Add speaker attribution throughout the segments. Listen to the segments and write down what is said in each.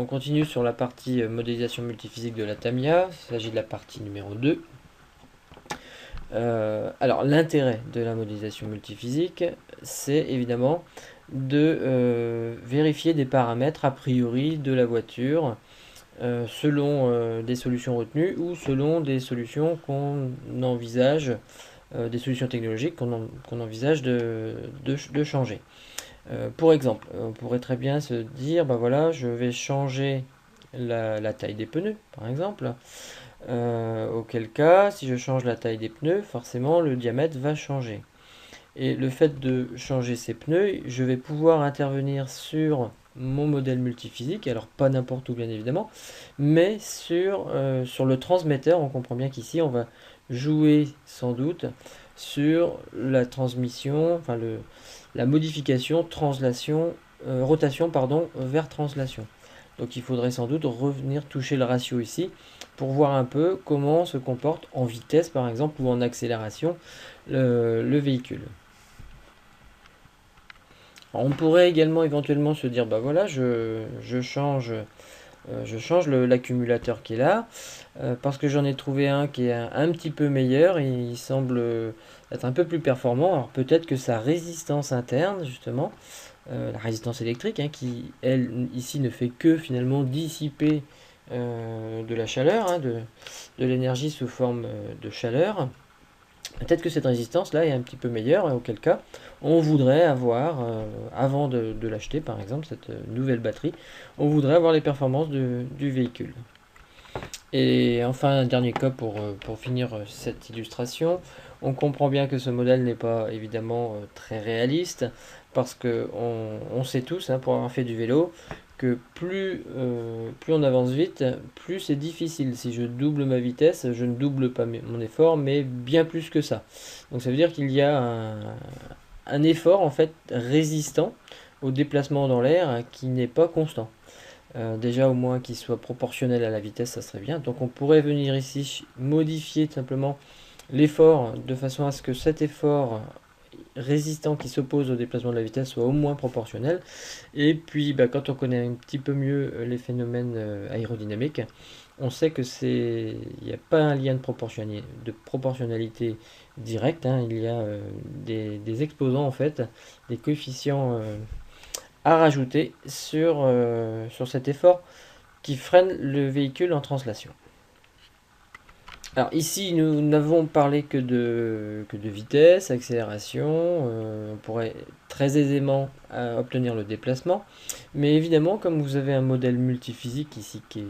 Speaker 1: continue sur la partie modélisation multiphysique de la Tamiya. Il s'agit de la partie numéro 2. Alors l'intérêt de la modélisation multiphysique, c'est évidemment de vérifier des paramètres a priori de la voiture selon des solutions retenues ou selon des solutions qu'on envisage, des solutions technologiques qu'on envisage de changer. Pour exemple, on pourrait très bien se dire, bah voilà, je vais changer la taille des pneus, par exemple. Auquel cas, si je change la taille des pneus, forcément le diamètre va changer. Et le fait de changer ces pneus, je vais pouvoir intervenir sur mon modèle multiphysique, alors pas n'importe où bien évidemment, mais sur le transmetteur. On comprend bien qu'ici on va jouer sans doute sur la transmission, enfin la modification, translation, rotation pardon, vers translation. Donc il faudrait sans doute revenir toucher le ratio ici pour voir un peu comment se comporte en vitesse par exemple ou en accélération le véhicule. Alors, on pourrait également éventuellement se dire bah voilà je change l'accumulateur qui est là parce que j'en ai trouvé un qui est un petit peu meilleur et il semble être un peu plus performant. Alors peut-être que sa résistance interne justement, la résistance électrique qui elle ici ne fait que finalement dissiper de la chaleur, de l'énergie sous forme de chaleur. Peut-être que cette résistance là est un petit peu meilleure, et auquel cas on voudrait avoir, avant de l'acheter par exemple, cette nouvelle batterie, on voudrait avoir les performances du véhicule. Et enfin un dernier cas pour finir cette illustration, on comprend bien que ce modèle n'est pas évidemment très réaliste, parce que on sait tous, pour avoir fait du vélo, que plus on avance vite, plus c'est difficile. Si je double ma vitesse, je ne double pas mon effort, mais bien plus que ça. Donc ça veut dire qu'il y a un effort en fait résistant au déplacement dans l'air qui n'est pas constant. Déjà au moins qu'il soit proportionnel à la vitesse, ça serait bien. Donc on pourrait venir ici modifier simplement l'effort de façon à ce que cet effort résistant qui s'oppose au déplacement de la vitesse soit au moins proportionnel. Et puis quand on connaît un petit peu mieux les phénomènes aérodynamiques, on sait que il n'y a pas un lien de proportionnalité directe, il y a des exposants en fait, des coefficients à rajouter sur cet effort qui freine le véhicule en translation. Alors ici, nous n'avons parlé que de vitesse, accélération. On pourrait très aisément obtenir le déplacement. Mais évidemment, comme vous avez un modèle multiphysique ici qui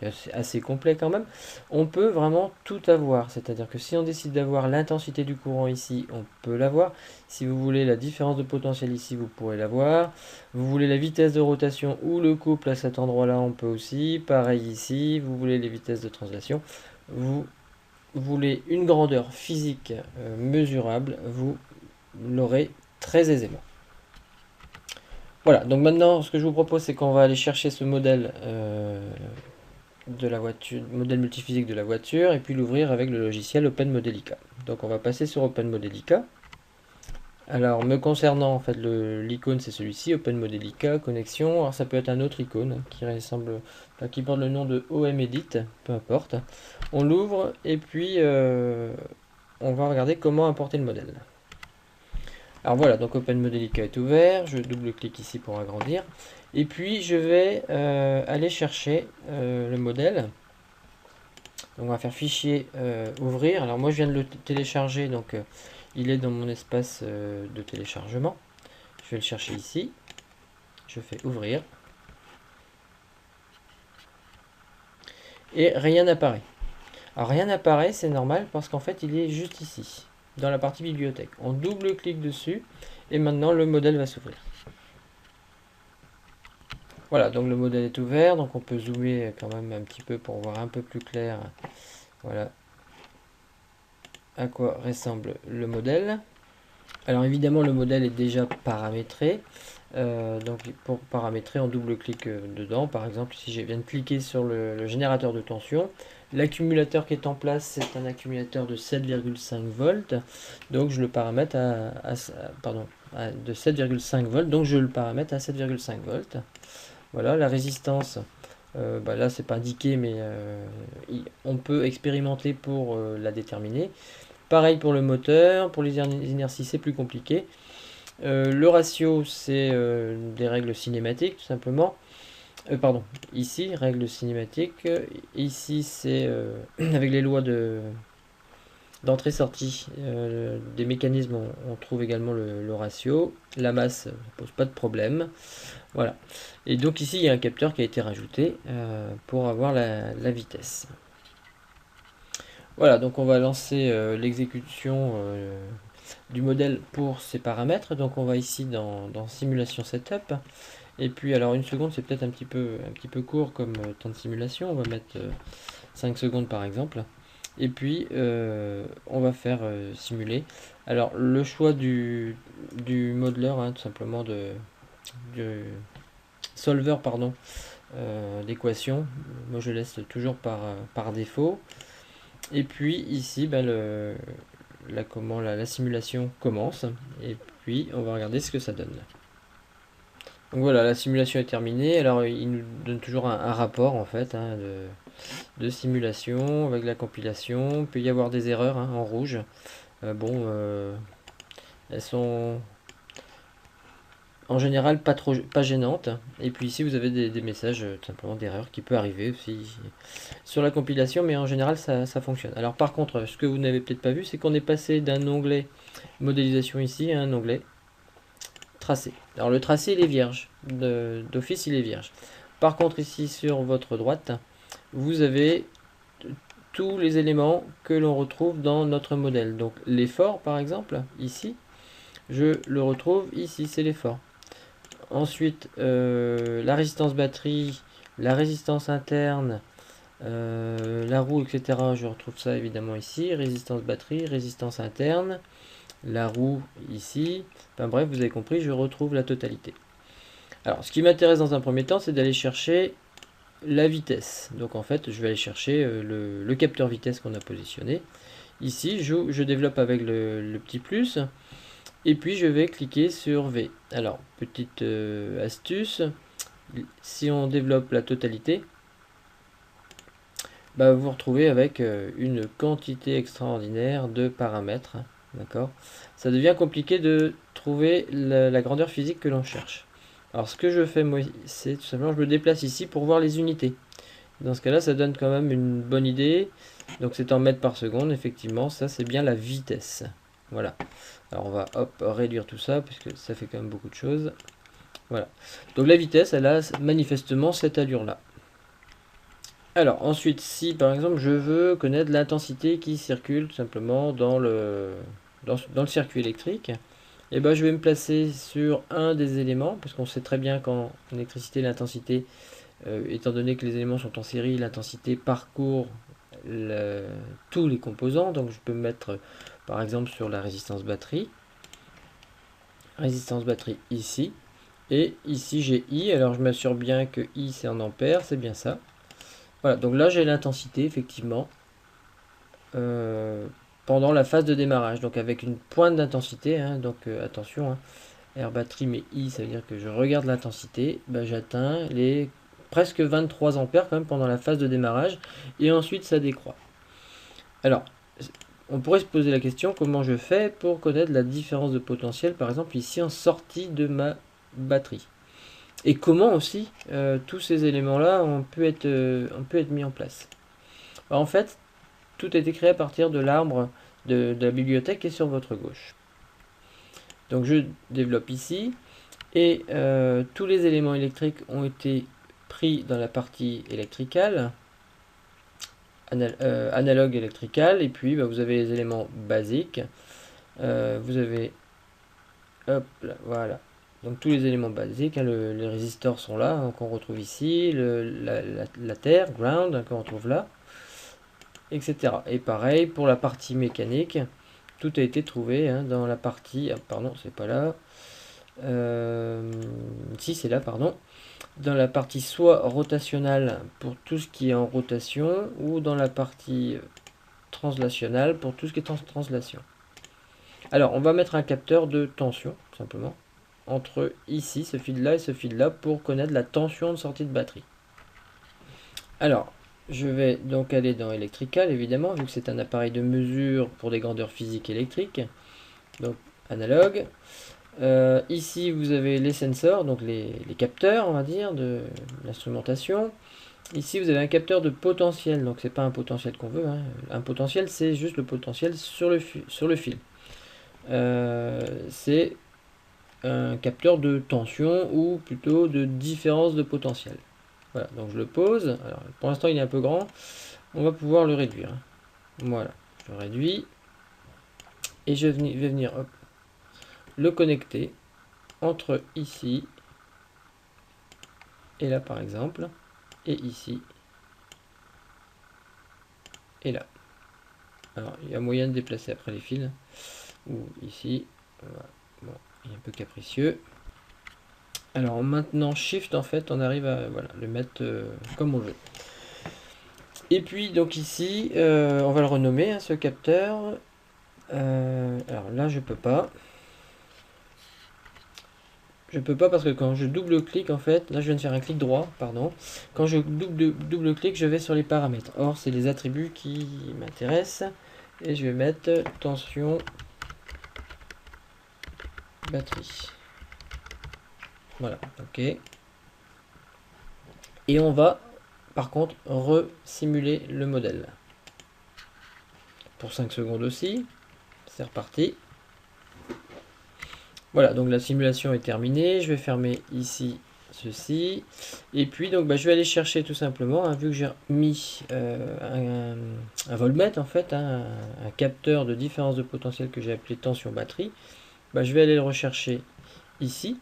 Speaker 1: est assez complet quand même, on peut vraiment tout avoir. C'est-à-dire que si on décide d'avoir l'intensité du courant ici, on peut l'avoir. Si vous voulez la différence de potentiel ici, vous pourrez l'avoir. Vous voulez la vitesse de rotation ou le couple à cet endroit-là, on peut aussi. Pareil ici, vous voulez les vitesses de translation. Vous voulez une grandeur physique mesurable, vous l'aurez très aisément. Voilà, donc maintenant ce que je vous propose, c'est qu'on va aller chercher ce modèle de la voiture, modèle multiphysique de la voiture, et puis l'ouvrir avec le logiciel OpenModelica. Donc on va passer sur OpenModelica. Alors me concernant, en fait, l'icône c'est celui-ci, OpenModelica, connexion. Alors ça peut être un autre icône qui porte le nom de OMEdit, peu importe. On l'ouvre et puis on va regarder comment importer le modèle. Alors voilà, donc OpenModelica est ouvert, je double-clique ici pour agrandir. Et puis je vais aller chercher le modèle. Donc on va faire fichier ouvrir. Alors moi je viens de le télécharger, donc il est dans mon espace de téléchargement. Je vais le chercher ici. Je fais ouvrir. Et rien n'apparaît. Alors rien n'apparaît, c'est normal parce qu'en fait il est juste ici, dans la partie bibliothèque. On double-clique dessus et maintenant le modèle va s'ouvrir. Voilà, donc le modèle est ouvert, donc on peut zoomer quand même un petit peu pour voir un peu plus clair. Voilà à quoi ressemble le modèle. Alors évidemment le modèle est déjà paramétré, donc pour paramétrer on double-clique dedans. Par exemple si je viens de cliquer sur le générateur de tension, l'accumulateur qui est en place c'est un accumulateur de 7,5 volts, donc je le paramètre de 7,5 volts, donc je le paramètre à 7,5 volts. Voilà, la résistance, là c'est pas indiqué, mais on peut expérimenter pour la déterminer. Pareil pour le moteur, pour les inerties c'est plus compliqué. Le ratio c'est des règles cinématiques tout simplement. Pardon, ici, règles cinématiques. Ici c'est avec les lois d'entrée-sortie des mécanismes, on trouve également le ratio. La masse ne pose pas de problème. Voilà. Et donc ici, il y a un capteur qui a été rajouté pour avoir la vitesse. Voilà, donc on va lancer l'exécution du modèle pour ces paramètres. Donc on va ici dans Simulation Setup. Et puis, alors une seconde, c'est peut-être un petit peu court comme temps de simulation. On va mettre 5 secondes par exemple. Et puis, on va faire simuler. Alors, le choix du modeler, hein, tout simplement du solver, pardon, d'équation. Moi, je laisse toujours par défaut. Et puis, ici, ben, la simulation commence. Et puis, on va regarder ce que ça donne. Donc voilà, la simulation est terminée. Alors, il nous donne toujours un rapport, en fait, hein, de simulation avec la compilation. Il peut y avoir des erreurs hein, en rouge. Elles sont en général pas gênantes. Et puis ici vous avez des messages tout simplement d'erreurs qui peut arriver aussi sur la compilation, mais en général ça fonctionne. Alors par contre, ce que vous n'avez peut-être pas vu, c'est qu'on est passé d'un onglet modélisation ici à un onglet tracé. Alors le tracé il est vierge, d'office il est vierge. Par contre ici sur votre droite, vous avez tous les éléments que l'on retrouve dans notre modèle. Donc l'effort par exemple, ici, je le retrouve ici, c'est l'effort. Ensuite, la résistance batterie, la résistance interne, la roue, etc. Je retrouve ça évidemment ici. Résistance batterie, résistance interne, la roue ici. Enfin bref, vous avez compris, je retrouve la totalité. Alors, ce qui m'intéresse dans un premier temps, c'est d'aller chercher la vitesse. Donc en fait, je vais aller chercher le capteur vitesse qu'on a positionné. Ici, je développe avec le petit plus. Et puis je vais cliquer sur V. Alors, petite astuce, si on développe la totalité, bah, vous vous retrouvez avec une quantité extraordinaire de paramètres. D'accord. Ça devient compliqué de trouver la grandeur physique que l'on cherche. Alors ce que je fais moi, c'est tout simplement je me déplace ici pour voir les unités. Dans ce cas-là, ça donne quand même une bonne idée. Donc c'est en mètres par seconde, effectivement, ça c'est bien la vitesse. Voilà. Alors on va réduire tout ça, puisque ça fait quand même beaucoup de choses. Voilà. Donc la vitesse, elle a manifestement cette allure-là. Alors ensuite, si par exemple je veux connaître l'intensité qui circule tout simplement dans le circuit électrique, et ben je vais me placer sur un des éléments, parce qu'on sait très bien qu'en électricité, l'intensité, étant donné que les éléments sont en série, l'intensité parcourt tous les composants. Donc je peux me mettre par exemple sur la résistance batterie ici, et ici j'ai I. Alors je m'assure bien que I c'est en ampères, c'est bien ça. Voilà, donc là j'ai l'intensité effectivement pendant la phase de démarrage, donc avec une pointe d'intensité, hein, donc attention, hein, R batterie mais I, ça veut dire que je regarde l'intensité, ben, j'atteins les presque 23 ampères quand même pendant la phase de démarrage, et ensuite ça décroît. Alors, on pourrait se poser la question, comment je fais pour connaître la différence de potentiel, par exemple ici en sortie de ma batterie. Et comment aussi tous ces éléments-là ont pu être mis en place. Alors, en fait, tout a été créé à partir de l'arbre de la bibliothèque qui est sur votre gauche. Donc je développe ici, et tous les éléments électriques ont été pris dans la partie électricale, analogue électricale, et puis bah, vous avez les éléments basiques, vous avez, hop là, voilà, donc tous les éléments basiques, hein, les résistors sont là, hein, qu'on retrouve ici, la terre, ground, hein, qu'on retrouve là, etc. Et pareil pour la partie mécanique, tout a été trouvé hein, dans la partie, ah, pardon, c'est pas là, si c'est là, pardon, dans la partie soit rotationnelle pour tout ce qui est en rotation, ou dans la partie translationnelle pour tout ce qui est en translation. Alors on va mettre un capteur de tension tout simplement. entre ici, ce fil-là et ce fil-là, pour connaître la tension de sortie de batterie. Alors, je vais donc aller dans Electrical, évidemment, vu que c'est un appareil de mesure pour des grandeurs physiques électriques. Donc, analogue. Ici, vous avez les sensors, donc les capteurs, on va dire, de l'instrumentation. Ici, vous avez un capteur de potentiel, donc c'est pas un potentiel qu'on veut, hein. Un potentiel, c'est juste le potentiel sur le fil. C'est un capteur de tension ou plutôt de différence de potentiel. Voilà, donc je le pose. Alors, pour l'instant, il est un peu grand. On va pouvoir le réduire. Voilà, je le réduis. Et je vais venir le connecter entre ici et là, par exemple, et ici et là. Alors, il y a moyen de déplacer après les fils. Ou ici. Voilà. Bon, il est un peu capricieux. Alors maintenant, Shift, en fait, on arrive à voilà, le mettre comme on veut. Et puis, donc ici, on va le renommer, hein, ce capteur. Alors là, je peux pas. Je peux pas parce que quand je double-clique, en fait, là je viens de faire un clic droit, pardon. Quand je double-clique, je vais sur les paramètres. Or, c'est les attributs qui m'intéressent. Et je vais mettre tension batterie. Voilà, ok. Et on va, par contre, resimuler le modèle. Pour 5 secondes aussi. C'est reparti. Voilà, donc la simulation est terminée. Je vais fermer ici ceci. Et puis, donc, je vais aller chercher tout simplement, hein, vu que j'ai mis un voltmètre, en fait, hein, un capteur de différence de potentiel que j'ai appelé tension batterie. Je vais aller le rechercher ici.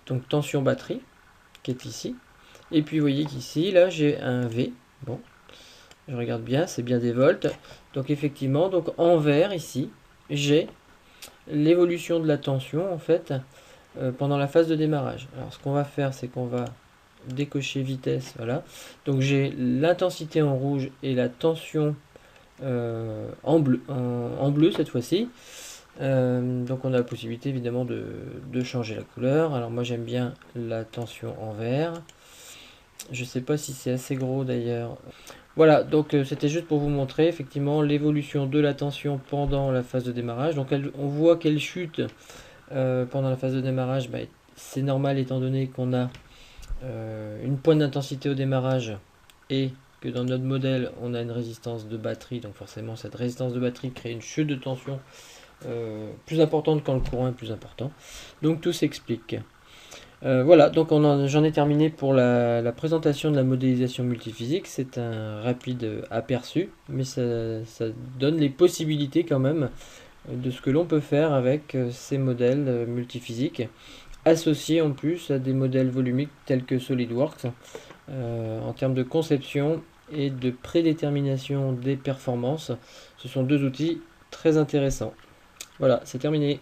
Speaker 1: Donc, tension batterie, qui est ici. Et puis, vous voyez qu'ici, là, j'ai un V. Bon, je regarde bien, c'est bien des volts. Donc, effectivement, donc en vert, ici, j'ai l'évolution de la tension, en fait, pendant la phase de démarrage. Alors, ce qu'on va faire, c'est qu'on va décocher vitesse, voilà. Donc, j'ai l'intensité en rouge et la tension en bleu cette fois-ci. Donc on a la possibilité évidemment de changer la couleur. Alors moi j'aime bien la tension en vert. Je sais pas si c'est assez gros d'ailleurs. Voilà, donc c'était juste pour vous montrer effectivement l'évolution de la tension pendant la phase de démarrage. Donc on voit qu'elle chute pendant la phase de démarrage. C'est normal étant donné qu'on a une pointe d'intensité au démarrage et que dans notre modèle on a une résistance de batterie. Donc forcément cette résistance de batterie crée une chute de tension plus importante quand le courant est plus important. Donc tout s'explique. Voilà, donc j'en ai terminé pour la présentation de la modélisation multiphysique. C'est un rapide aperçu, mais ça donne les possibilités quand même de ce que l'on peut faire avec ces modèles multiphysiques, associés en plus à des modèles volumiques tels que SolidWorks, en termes de conception et de prédétermination des performances. Ce sont deux outils très intéressants. Voilà, c'est terminé.